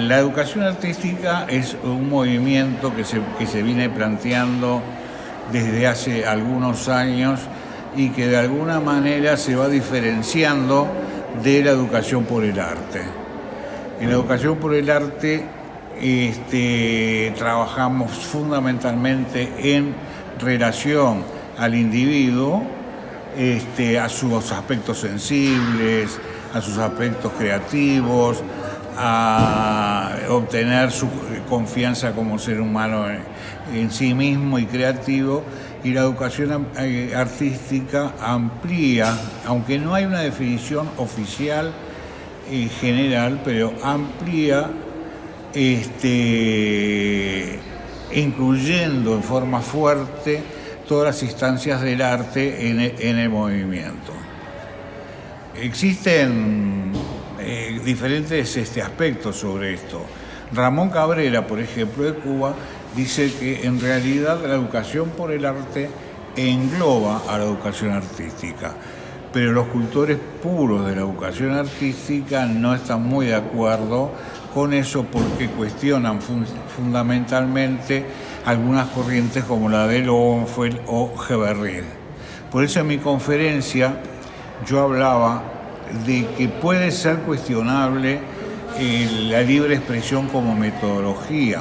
La educación artística es un movimiento que se viene planteando desde hace algunos años y que de alguna manera se va diferenciando de la educación por el arte. En la educación por el arte trabajamos fundamentalmente en relación al individuo, a sus aspectos sensibles, a sus aspectos creativos, a obtener su confianza como ser humano en sí mismo y creativo. Y la educación artística amplía, aunque no hay una definición oficial general, pero amplía, incluyendo en forma fuerte todas las instancias del arte en el movimiento. Existen diferentes aspectos sobre esto. Ramón Cabrera, por ejemplo, de Cuba, dice que en realidad la educación por el arte engloba a la educación artística, pero los cultores puros de la educación artística no están muy de acuerdo con eso porque cuestionan fundamentalmente algunas corrientes como la de Lowenfeld o Geverried. Por eso en mi conferencia yo hablaba de que puede ser cuestionable la libre expresión como metodología,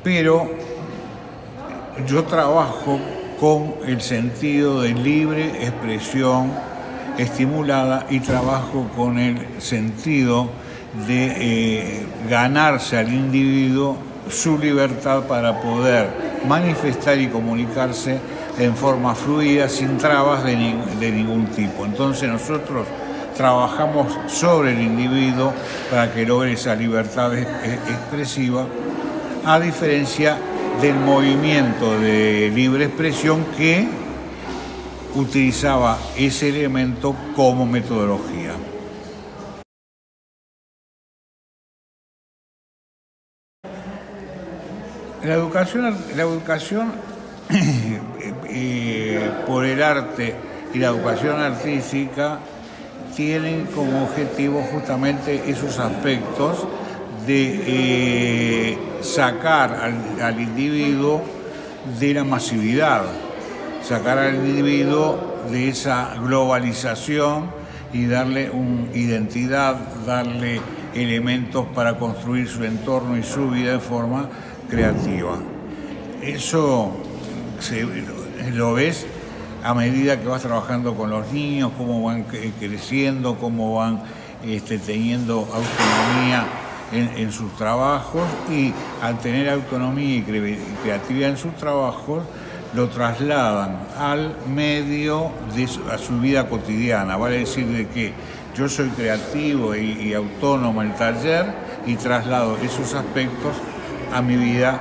pero yo trabajo con el sentido de libre expresión estimulada y trabajo con el sentido de ganarse al individuo su libertad para poder manifestar y comunicarse en forma fluida, sin trabas de ningún tipo. Entonces nosotros trabajamos sobre el individuo para que logre esa libertad expresiva, a diferencia del movimiento de libre expresión que utilizaba ese elemento como metodología. La educación por el arte y la educación artística tienen como objetivo justamente esos aspectos de sacar al individuo de la masividad, sacar al individuo de esa globalización y darle una identidad, darle elementos para construir su entorno y su vida de forma creativa. Eso lo ves a medida que vas trabajando con los niños, cómo van creciendo, cómo van teniendo autonomía en sus trabajos, y al tener autonomía y creatividad en sus trabajos, lo trasladan al medio a su vida cotidiana. Vale decir de que yo soy creativo y autónomo en el taller y traslado esos aspectos a mi vida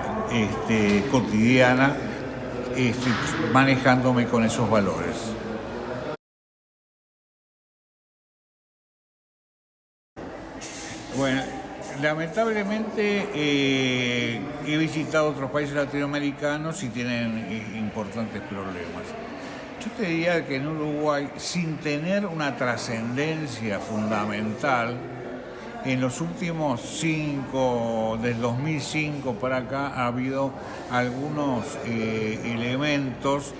cotidiana, manejándome con esos valores. Bueno, lamentablemente he visitado otros países latinoamericanos y tienen importantes problemas. Yo te diría que en Uruguay, sin tener una trascendencia fundamental, en los últimos del 2005 para acá, ha habido algunos elementos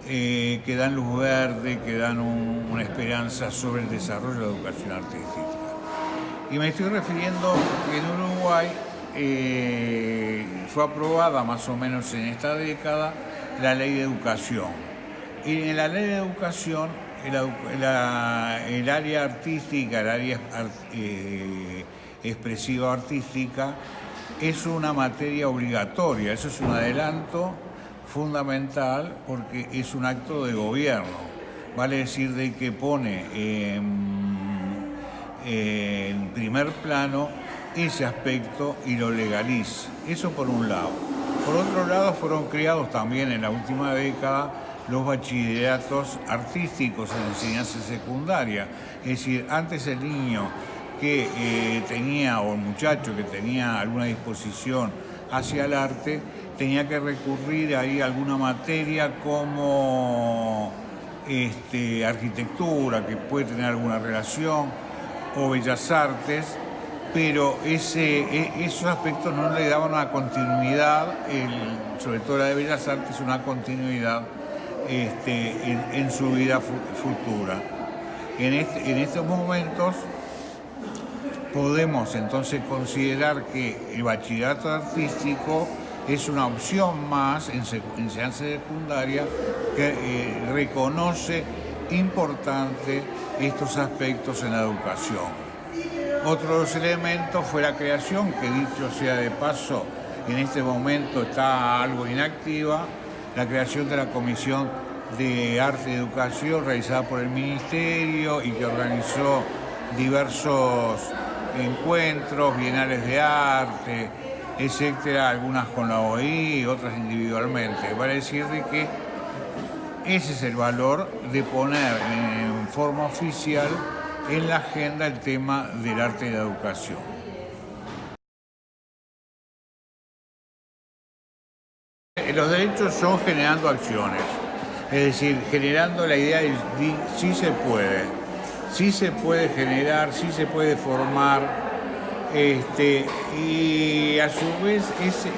que dan luz verde, que dan una esperanza sobre el desarrollo de la educación artística. Y me estoy refiriendo que en Uruguay fue aprobada más o menos en esta década la ley de educación. Y en la ley de educación el área artística, el área expresiva artística, es una materia obligatoria. Eso es un adelanto fundamental porque es un acto de gobierno. Vale decir de que pone en primer plano ese aspecto y lo legaliza. Eso por un lado. Por otro lado, fueron creados también en la última década los bachilleratos artísticos en enseñanza secundaria. Es decir, antes el niño que tenía, o el muchacho que tenía alguna disposición hacia el arte, tenía que recurrir ahí a alguna materia como arquitectura, que puede tener alguna relación, o bellas artes, pero esos aspectos no le daban una continuidad, sobre todo la de Bellas Artes, una continuidad en su vida futura. En estos momentos podemos entonces considerar que el bachillerato artístico es una opción más en enseñanza secundaria que reconoce importante estos aspectos en la educación. Otro de los elementos fue la creación, que dicho sea de paso, en este momento está algo inactiva, la creación de la Comisión de Arte y Educación realizada por el Ministerio y que organizó diversos encuentros, bienales de arte, etcétera, algunas con la OI, otras individualmente. Vale decir de que ese es el valor de poner en forma oficial en la agenda el tema del arte y la educación. Los derechos son generando acciones, es decir, generando la idea de sí se puede generar, sí se puede formar, y a su vez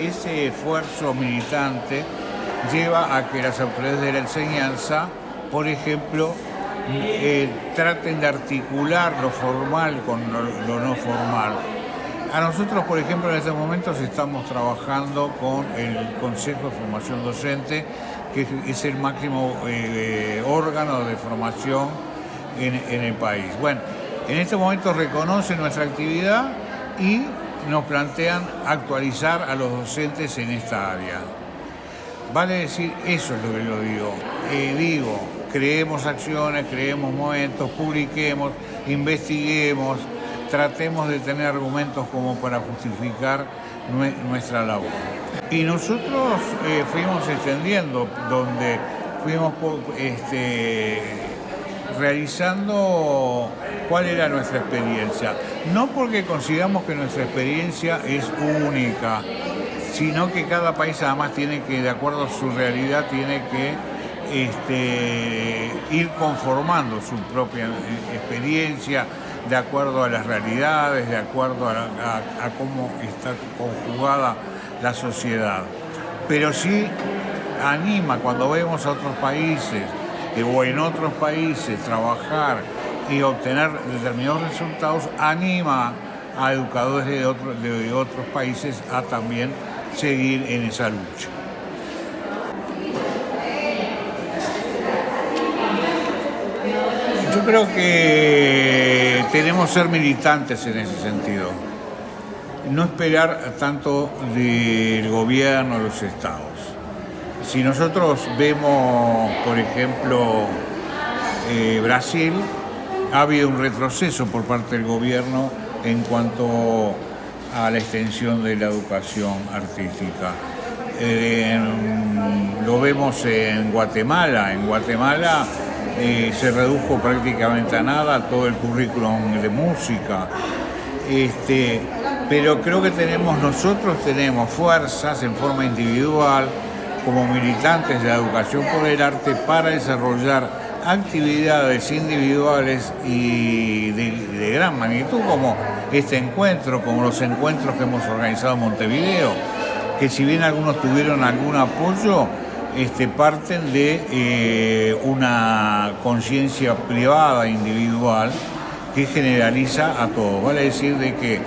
ese esfuerzo militante lleva a que las autoridades de la enseñanza, por ejemplo, traten de articular lo formal con lo no formal. A nosotros, por ejemplo, en estos momentos estamos trabajando con el Consejo de Formación Docente, que es el máximo órgano de formación en el país. Bueno, en estos momentos reconocen nuestra actividad y nos plantean actualizar a los docentes en esta área. Vale decir, eso es lo que yo digo. Creemos acciones, creemos momentos, publiquemos, investiguemos, tratemos de tener argumentos como para justificar nuestra labor. Y nosotros fuimos extendiendo, donde fuimos realizando cuál era nuestra experiencia. No porque consideramos que nuestra experiencia es única, sino que cada país además tiene que, de acuerdo a su realidad, tiene que ir conformando su propia experiencia de acuerdo a las realidades, de acuerdo a cómo está conjugada la sociedad. Pero sí anima cuando vemos a otros países o en otros países trabajar y obtener determinados resultados, anima a educadores de otros países a también seguir en esa lucha. Yo creo que tenemos que ser militantes en ese sentido. No esperar tanto del gobierno, de los estados. Si nosotros vemos, por ejemplo, Brasil, ha habido un retroceso por parte del gobierno en cuanto a la extensión de la educación artística. Lo vemos en Guatemala. En Guatemala se redujo prácticamente a nada todo el currículum de música. Pero creo que nosotros tenemos fuerzas en forma individual, como militantes de la educación por el arte, para desarrollar actividades individuales y de gran magnitud, como este encuentro, como los encuentros que hemos organizado en Montevideo, que si bien algunos tuvieron algún apoyo, parten de una conciencia privada, individual, que generaliza a todos. Vale decir de que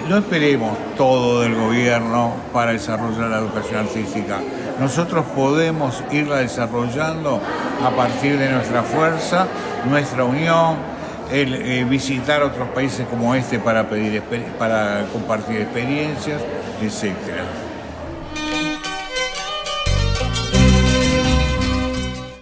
no esperemos todo del gobierno para desarrollar la educación artística. Nosotros podemos irla desarrollando a partir de nuestra fuerza, nuestra unión, visitar otros países como para compartir experiencias, etcétera.